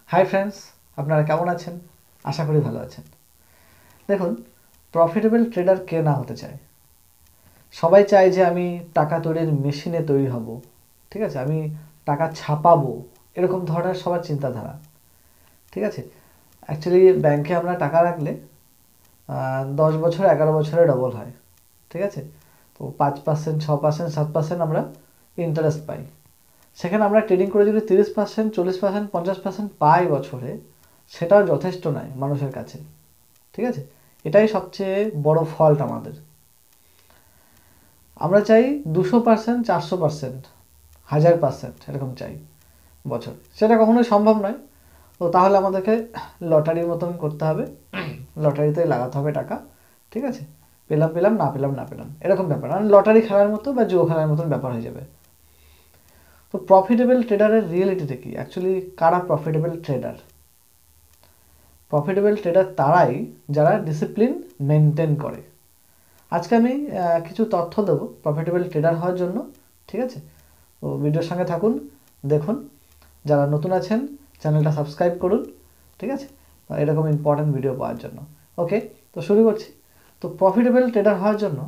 Hi friends, আপনারা কেমন আছেন? আশা করি ভালো আছেন। দেখুন, প্রফিটেবল ট্রেডার কে না হতে চায়? সবাই চায় যে আমি টাকা তৈরির মেশিনে তৈরি হব, ঠিক আছে, আমি টাকা ছাপাবো, এরকম ধরনের সবার চিন্তাধারা। ঠিক আছে, অ্যাকচুয়ালি ব্যাংকে আমরা টাকা রাখলে 10 বছর 11 বছরে ডবল হয়। ঠিক আছে, তো 5%, 6%, 7% আমরা ইন্টারেস্ট পাই। সেখানে আমরা ট্রেডিং করে যদি 30%, 40%, 50% পাই বছরে, সেটাও যথেষ্ট নয় মানুষের কাছে। ঠিক আছে, এটাই সবচেয়ে বড় ফল্ট আমাদের। আমরা চাই 200%, 400%, 1000% এরকম চাই বছর। সেটা কখনোই সম্ভব নয়। তো তাহলে আমাদেরকে লটারির মতন করতে হবে, লটারিতে লাগাতে হবে টাকা। ঠিক আছে, পেলাম পেলাম, না পেলাম না পেলাম, এরকম ব্যাপার। মানে লটারি খেলার মতো বা জুয়ো খেলার মতন ব্যাপার হয়ে যাবে। তো প্রফিটেবল ট্রেডারের রিয়েলিটিটা কি? অ্যাকচুয়ালি কারা প্রফিটেবল ট্রেডার? প্রফিটেবল ট্রেডার তারাই যারা ডিসিপ্লিন মেনটেন করে। আজকে আমি কিছু তথ্য দেবো প্রফিটেবল ট্রেডার হওয়ার জন্য। ঠিক আছে, তো ভিডিওর সঙ্গে থাকুন, দেখুন। যারা নতুন আছেন চ্যানেলটা সাবস্ক্রাইব করুন। ঠিক আছে, এরকম ইম্পর্ট্যান্ট ভিডিও পাওয়ার জন্য। ওকে, তো শুরু করছি। তো প্রফিটেবল ট্রেডার হওয়ার জন্য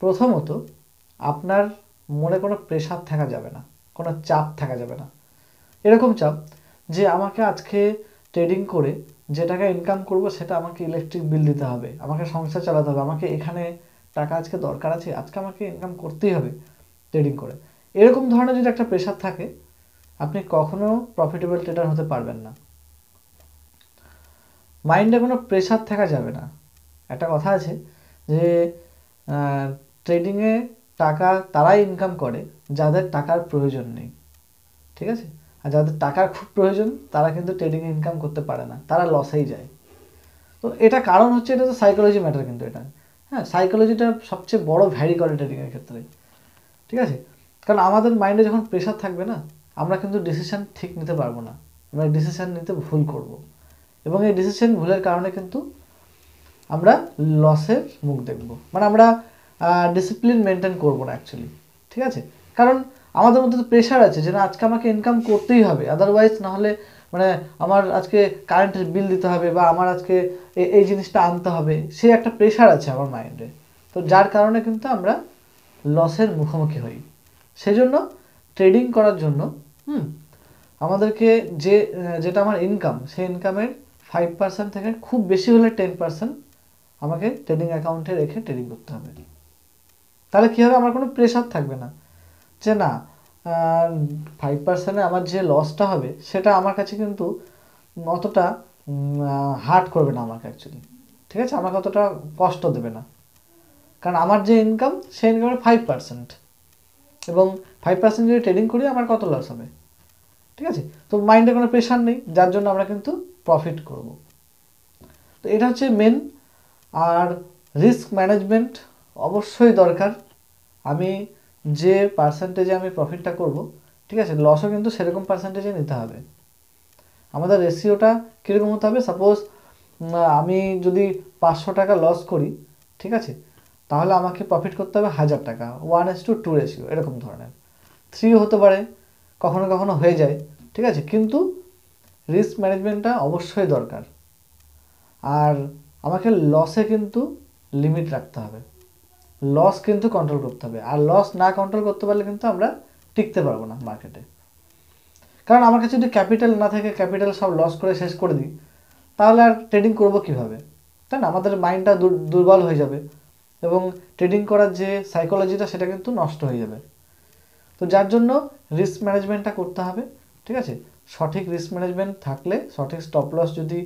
প্রথমত আপনার মনে কোনো প্রেশার থাকা যাবে না, কোনো চাপ থাকা যাবে না। এরকম চাপ যে আমাকে আজকে ট্রেডিং করে যে টাকা ইনকাম করব সেটা আমাকে ইলেকট্রিক বিল দিতে হবে, আমাকে সংসার চালাতে হবে, আমাকে এখানে টাকা আজকে দরকার আছে, আজকে আমাকে ইনকাম করতেই হবে ট্রেডিং করে। এরকম ধরনের যদি একটা প্রেশার থাকে, আপনি কখনো প্রফিটেবল ট্রেডার হতে পারবেন না। মাইন্ডে কোনো প্রেশার থাকা যাবে না। একটা কথা আছে যে ট্রেডিংয়ে টাকা তারাই ইনকাম করে যাদের টাকার প্রয়োজন নেই। ঠিক আছে, আর যাদের টাকার খুব প্রয়োজন তারা কিন্তু ট্রেডিংয়ে ইনকাম করতে পারে না, তারা লসেই যায়। তো এটা কারণ হচ্ছে, এটা তো সাইকোলজি ম্যাটার কিন্তু এটা। হ্যাঁ, সাইকোলজিটা সবচেয়ে বড় ভ্যারি করে ট্রেডিংয়ের ক্ষেত্রে। ঠিক আছে, কারণ আমাদের মাইন্ডে যখন প্রেশার থাকবে না, আমরা কিন্তু ডিসিশান ঠিক নিতে পারবো না, আমরা ডিসিশান নিতে ভুল করব। এবং এই ডিসিশন ভুলের কারণে কিন্তু আমরা লসের মুখ দেখব, মানে আমরা ডিসিপ্লিন মেনটেন করবো না অ্যাকচুয়ালি। ঠিক আছে, কারণ আমাদের মধ্যে তো প্রেশার আছে যে না, আজকে আমাকে ইনকাম করতেই হবে, আদারওয়াইজ না হলে মানে আমার আজকে কারেন্টের বিল দিতে হবে বা আমার আজকে এই জিনিসটা আনতে হবে, সেই একটা প্রেশার আছে আমার মাইন্ডে। তো যার কারণে কিন্তু আমরা লসের মুখোমুখি হই। সেজন্য ট্রেডিং করার জন্য আমাদেরকে যেটা আমার ইনকাম, সেই ইনকামের 5% থেকে খুব বেশি হলে 10% আমাকে ট্রেডিং অ্যাকাউন্টে রেখে ট্রেডিং করতে হবে। তাহলে কী হবে, আমার কোনো প্রেশার থাকবে না যে না 5%-এ আমার যে লসটা হবে সেটা আমার কাছে কিন্তু অতটা হার্ট করবে না আমাকে অ্যাকচুয়ালি। ঠিক আছে, আমাকে অতটা কষ্ট দেবে না, কারণ আমার যে ইনকাম সেই ইনকামের 5%, এবং 5% যদি ট্রেডিং করি আমার কত লস হবে। ঠিক আছে, তো মাইন্ডে কোনো প্রেশার নেই, যার জন্য আমরা কিন্তু প্রফিট করব। তো এটা হচ্ছে মেন। আর রিস্ক ম্যানেজমেন্ট অবশ্যই দরকার। আমি যে পার্সেন্টেজে আমি প্রফিটটা করব, ঠিক আছে, লসও কিন্তু সেরকম পার্সেন্টেজে নিতে হবে। আমাদের রেশিওটা কীরকম হতে হবে? সাপোজ আমি যদি 500 টাকা লস করি, ঠিক আছে, তাহলে আমাকে প্রফিট করতে হবে 1000 টাকা, 1:2 রেশিও, এরকম ধরনের। 3 হতে পারে, কখনো কখনো হয়ে যায়। ঠিক আছে, কিন্তু রিস্ক ম্যানেজমেন্টটা অবশ্যই দরকার। আর আমাকে লসে কিন্তু লিমিট রাখতে হবে, লস কিন্তু কন্ট্রোল করতে হবে। আর লস না কন্ট্রোল করতে পারলে কিন্তু আমরা টিকতে পারবো না মার্কেটে। কারণ আমার কাছে যদি ক্যাপিটাল না থাকে, ক্যাপিটাল সব লস করে শেষ করে দিই, তাহলে আর ট্রেডিং করবো কীভাবে? তাই না, আমাদের মাইন্ডটা দুর্বল হয়ে যাবে এবং ট্রেডিং করার যে সাইকোলজিটা সেটা কিন্তু নষ্ট হয়ে যাবে। তো যার জন্য রিস্ক ম্যানেজমেন্টটা করতে হবে। ঠিক আছে, সঠিক রিস্ক ম্যানেজমেন্ট থাকলে, সঠিক স্টপ লস যদি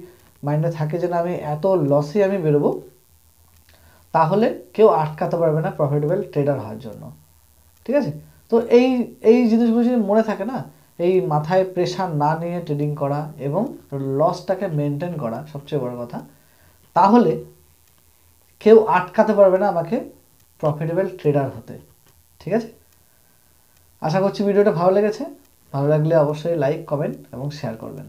মাইন্ডে থাকে যে না আমি এত লসে আমি বেরোবো, তাহলে কেউ আটকাতে পারবে না প্রফিটেবল ট্রেডার হওয়ার জন্য। ঠিক আছে, তো এই জিনিসগুলো যদি মনে থাকে না, এই মাথায় প্রেশার না নিয়ে ট্রেডিং করা এবং লসটাকে মেনটেন করা সবচেয়ে বড় কথা, তাহলে কেউ আটকাতে পারবে না আমাকে প্রফিটেবল ট্রেডার হতে। ঠিক আছে, আশা করছি ভিডিওটা ভালো লেগেছে। ভালো লাগলে অবশ্যই লাইক, কমেন্ট এবং শেয়ার করবেন।